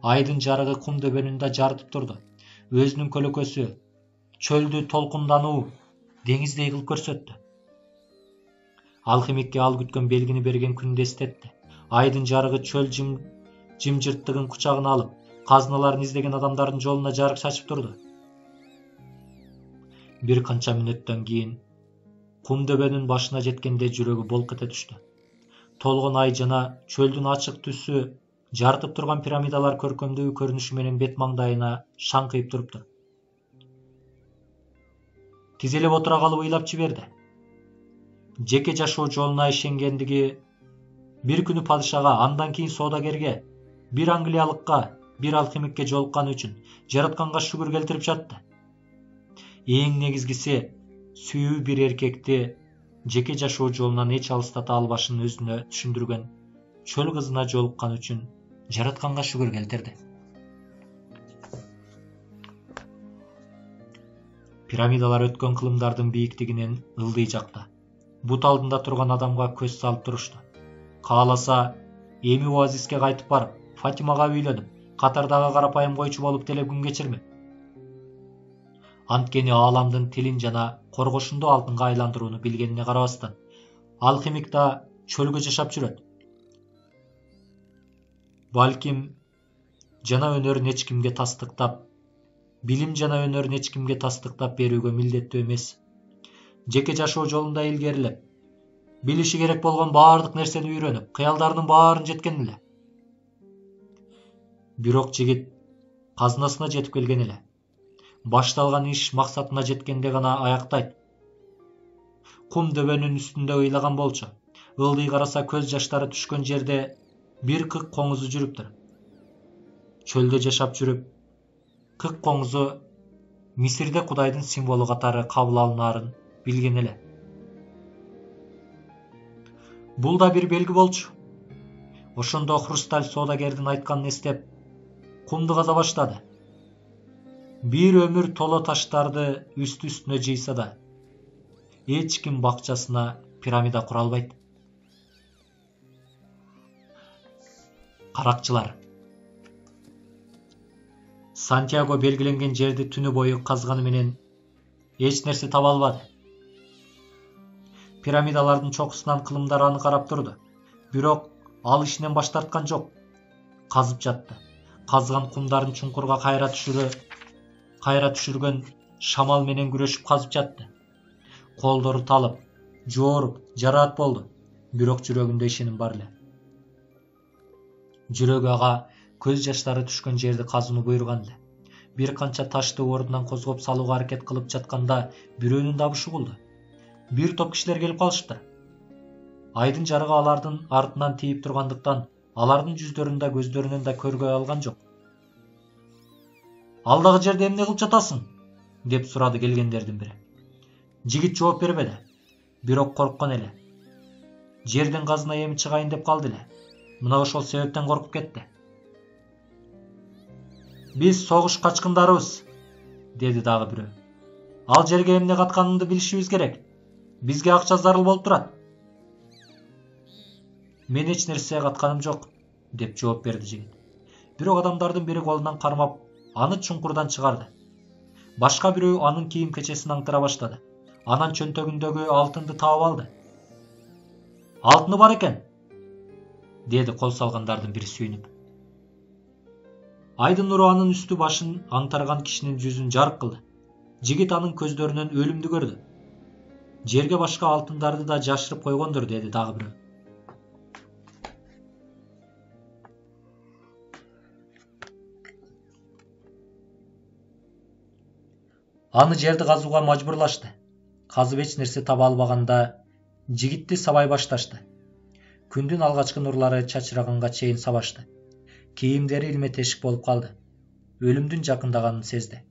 Айдын жарыгы кум дөбөнүн да жарытып турду. Өзүнүн көлөкөсү чөлдү толкундануу, деңиздей кылып көрсөттү. Алхимикке ал күткөн белгини берген күндү эстетти. Айдын жарыгы чөл жымжырттыгын кучагына алып, казыналарын издеген адамдардын жолуна жарык чачып турду. Бир канча мүнөттөн кийин кум дөбөнүн башына жеткенде жүрөгү болк эте түштү. Толгон ай жана чөлдүн ачык түсү жарытып турган пирамидалар көркөмдүү көрүнүшү менен бет маңдайына шаңкыйып турупту. Тизелеп отура калып ыйлап жиберди. Жеке жашоо жолуна ишенгендиги бир күнү падышага, андан кийин соодагерге, бир англиялыкка, бир алхимикке жолукканы үчүн жаратканга шүгүр келтирип жатты. Эң негизгиси, сүйүү бир эркекти жеке жашоо жолунан эч алыстата албашын өзүнө түшүндүргөн чөл кызына жолуккан үчүн жаратканга шүгүр келтирди. Пирамидалар өткөн кылымдардын бийиктигинен ылдый жакта. Бут алдында турган адамга көз салып турушту. Кааласа, эми оазиске кайтып барып, Фатимага үйлөнүп, катардагы карапайым койчу болуп деле күн кечирмек. Анткени ааламдын тилин жана коргошунду алтынга айландырууну билгенине карабастан, алхимик да чөлгө жашап жүрөт. Балким жана өнөрүн эч кимге тастыктап, билим жана өнөрүн эч кимге тастыктап берүүгө милдеттүү эмес. Жеке жашоо жолунда илгерилеп, билиши керек болгон баардык нерсени үйрөнүп, кыялдарынын баарын жеткен эле. Бирок жигит казынасына жетип келген эле. Башталган иш максатына жеткенде гана аяктайт. Кум дөбөнүн үстүндө ыйлаган болчу. Ылдый караса көз жаштары түшкөн жерде бир кык коңузу жүрүптүр. Чөлдө жашап жүрүп, кык коңузу Мисирде Кудайдын символу катары кабыл алынаарын билген эле. Бул да бир белги болчу. Ошондо Хрусталь соодагердин айтканын эстеп, кумду каза баштады. Бир өмүр толо таштарды үстү-үстүнө жыйса да, эч ким бакчасына пирамида кура албайт. Каракчылар. Сантьяго белгиленген жерди түнү бою казганы менен эч нерсе таба албады. Пирамидалардын чокусунан кылымдар аны карап турду. Бирок ал ишинен баш тарткан жок. Казып жатты. казган кумдарын чуңкурга кайра түшүргөн шамал менен күрөшүп казып жатты. Колдору талып, жооруп, жараат болду. Бирок жүрөгүндө ишеним бар эле. Жүрөгү ага көз жаштары түшкөн жерди казууну буйруган эле. Бир канча ташты ордунан козгоп салууга аракет кылып жатканда бирөөнүн дабышы угулду. Бир топ кишилер келип калышты. Айдын жарыгы алардын артынан тийип тургандыктан алардын жүздөрүн да көздөрүнөн да көргөй алган жок. Ал дагы жерде эмне кылып жатасың? Деп сурады келгендердин бири. Жигит жооп бербеди. Бирок корккон эле. Жерден казына эми чыгайын деп калды эле. Мына ошол себептен коркуп кетти. Биз согуш качкындарыбыз, деди дагы бирөө. Ал жерге эмне катканыңды билишибиз керек. Бизге акча зарыл болуп турат. Мен эч нерсе катканым жок, деп жооп берди жигит. Бирок адамдардын бири колунан кармап, аны чуңкурдан чыгарды. Башка бирөө анын кийим кечесин аңтыра баштады. Анан чөнтөгүндөгү алтынды таап алды. Алтыны бар экен, деди кол салгандардын бири сүйүнүп. Айдын нуру анын үстү башын аңтарган кишинин жүзүн жарык кылды. Жигит анын көздөрүнөн өлүмдү көрдү. Жерге башка алтындарды да жашырып койгондур, деди дагы бирөө. Аны жерди казууга мажбурлашты. Казып эч нерсе таба албаганда жигитти сабай башташты. Күндүн алгачкы нурлары чачыраганга чейин сабашты. Кийимдери илме-тешик болуп калды. Өлүмдүн жакындаганын сезди.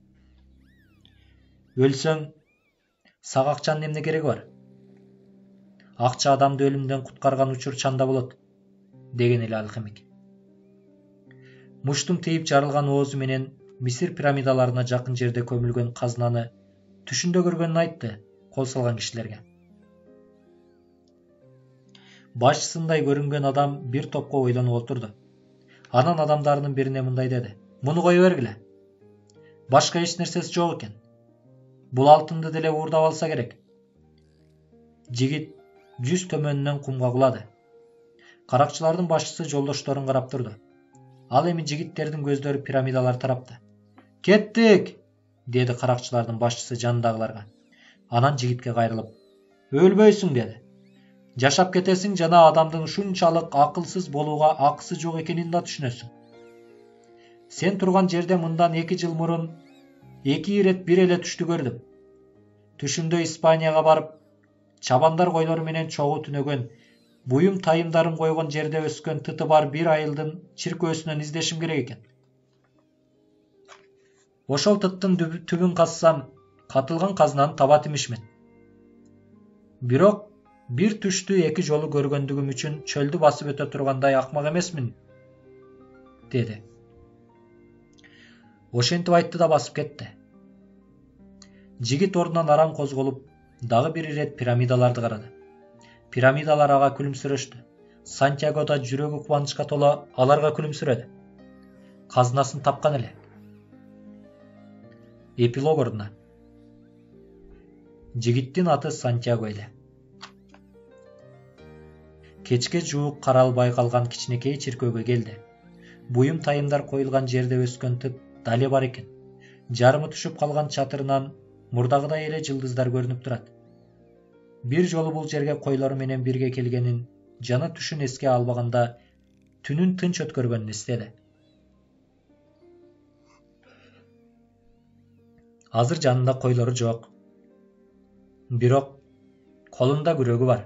Өлсөң, сага акчанын эмне кереги бар? Акча адамды өлүмдөн куткарган учур чанда болот, деген эле алхимик. Муштум тийип жарылган оозу менен Мисир пирамидаларына жакын жерде көмүлгөн казынаны түшүндө көргөнүн айтты кол салган кишилерге. Башчысындай көрүнгөн адам бир топко ойлонуп отурду. Анан адамдарынын бирине мындай деди. Муну кое бергиле. Башка эч нерсеси жок экен. Бул алтынды деле уурдап алса керек. Жигит жүз төмөнүнөн кумга кулады. Каракчылардын башчысы жолдошторун карап турду. Ал эми жигиттердин көздөрү пирамидалар тарапты. Кеттик, деди каракчылардын башчысы жанындагыларга. Анан жигитке кайрылып, өлбөйсүң, деди. Жашап кетесиң жана адамдын ушунчалык акылсыз болууга акысы жок экенин да түшүнөсүң. Сен турган жерде мындан 2 жыл мурун 2 ирет бир эле түштү көрдүм. Түшүмдө Испанияга барып, чабандар койлору менен чогуу түнөгөн, буюм тайымдарын койгон жерде өскөн тыты бар бир айылдын чиркөөсүнөн издешим керек экен. Ошол тыттын түбүн казсам, катылган казынаны табат имишмин. Бирок бир түштү 2 жолу көргөндүгүм үчүн чөлдү басып өтө тургандай акмак эмесмин, деди. Ошентип айтты да басып кетти. Жигит ордунан арам козголуп, дагы бир ирет пирамидаларды карады. Пирамидалар ага күлүмсүрөштү. Сантьягода жүрөгү кубанычка тола аларга күлүмсүрөдү. Казынасын тапкан эле. Эпилог ордуна. Жигиттин аты Сантьяго эле. Кечке жуук каралбай калган кичинекей чиркөөгө келди. Буюм тайымдар коюлган жерде өскөн тыт дале бар экен. Жарымы түшүп калган чатырынан мурдагыдай эле жылдыздар көрүнүп турат. Бир жолу бул жерге койлору менен бирге келгенин, жана түшүн эске албаганда түнүн тынч өткөргөнүн эстеди. Азыр жанында койлору жок. Бирок колунда күрөгү бар.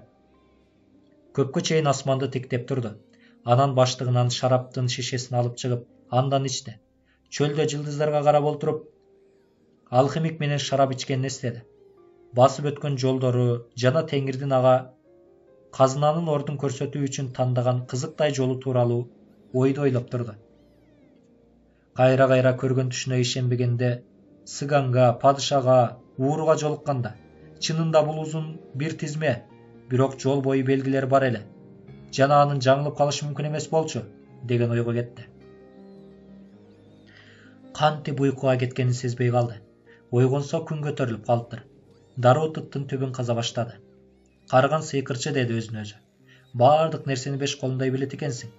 Көпкө чейин асманды тиктеп турду. Анан баштыгынан шараптын шишесин алып чыгып, андан ичти. Чөлдө жылдыздарга карап отуруп, алхимик менен шарап ичкенин эстеди. Басып өткөн жолдору жана Теңирдин ага казынанын ордун көрсөтүү үчүн тандаган кызыктай жолу тууралуу ойду ойлоп турду. Кайра көргөн түшүнө ишенбегенде, сыганга, падышага, ууруга жолукканда, чынында бул узун бир тизме, бирок жол бою белгилери бар эле. Жана анын жаңылып калышы мүмкүн эмес болчу, деген ойго кетти. Кантип уйкуга кеткенин сезбей калды. Ойгонсо күн көтөрүлүп калыптыр. Дароо тыттын түбүн каза баштады. Карыган сыйкырчы, деди өзүнө өзү. Баардык нерсени беш колундай билет экенсиң.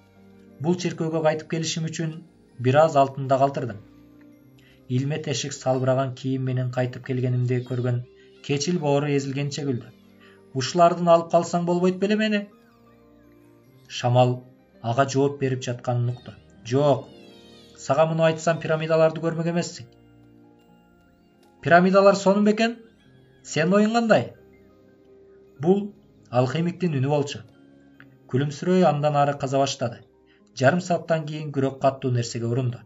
Бул чиркөөгө кайтып келишим үчүн бир аз алтында калтырдым. Илме тешик салбыраган кийим менен кайтып келгенимди көргөн кечил боору эзилгенче күлдү. Ушулардын алып калсаң болбойт беле мени? Шамал ага жооп берип жатканын укту. Жок, сага муну айтсам пирамидаларды көрмөк эмессиң. Пирамидалар сонун бекен? Сенин оюң кандай? Бул алхимиктин үнү болчу. Күлүмсүрөй андан ары каза баштады. Жарым сааттан кийин күрөк каттуу нерсеге урунду.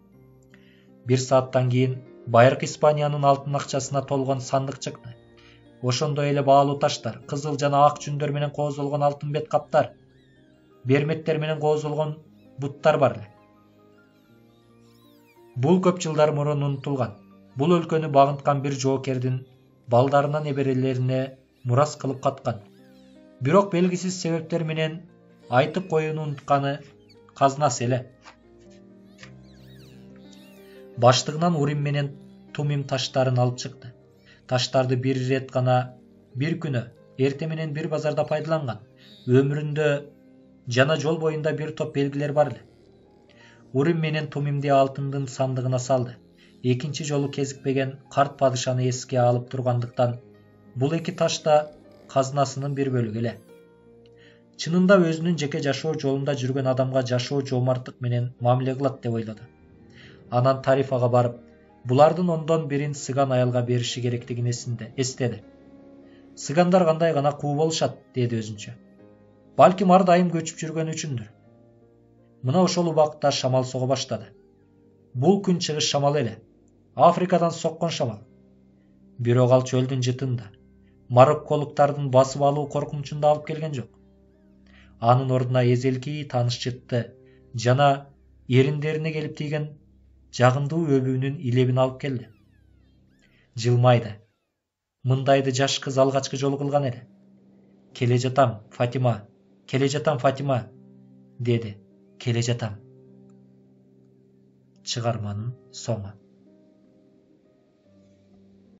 1 сааттан кийин байыркы Испаниянын алтын акчасына толгон сандык чыкты. Ошондой эле баалуу таштар, кызыл жана ак жүндөр менен кооздолгон алтын бет каптар, берметтер менен кооздолгон буттар бар эле. Бул көп жылдар мурун унутулган. Бул өлкөнү багынткан бир жоокердин балдарынан неберелерине мурас кылып каткан. Бирок белгисиз себептер менен айтып коюуну унутканы казынасы эле. Баштыгынан урим менен тумим таштарын алып чыкты. Таштарды бир ирет гана бир күнү эрте менен бир базарда пайдаланган. Өмүрүндө жана жол боюнда бир топ белгилер бар эле. Урим менен тумимди алтындын сандыгына салды. Экинчи жолу кезикпеген карт падышаны эске алып тургандыктан бул эки таш да казынасынын бир бөлүгү эле. Чынында өзүнүн жеке жашоо жолунда жүргөн адамга жашоо жоомарттык менен мамиле кылат деп ойлоду. Анан Тарифага барып, булардын ондон бирин сыган аялга бериши керектигин эстеди. Сыгандар кандай гана куу болушат, деди өзүнчө. Балким ар дайым көчүп жүргөнү үчүндүр. Мына ошол убакта шамал сого баштады. Бул күн чыгыш шамалы эле. Африкадан соккон шамал. Бирок ал чөлдүн жытында, марокколуктардын басып алуу коркунучунда алып келген жок. Анын ордуна эзелки тааныш жытты жана эриндерине келип тийген жагымдуу өбүүнүн илебин алып келди. Жылмайды. Мындайды жаш кыз алгачкы жолу кылган эле. Келе жатам, Фатима. Келе жатам, Фатима, деди. Келе жатам. Чыгарманын соңу.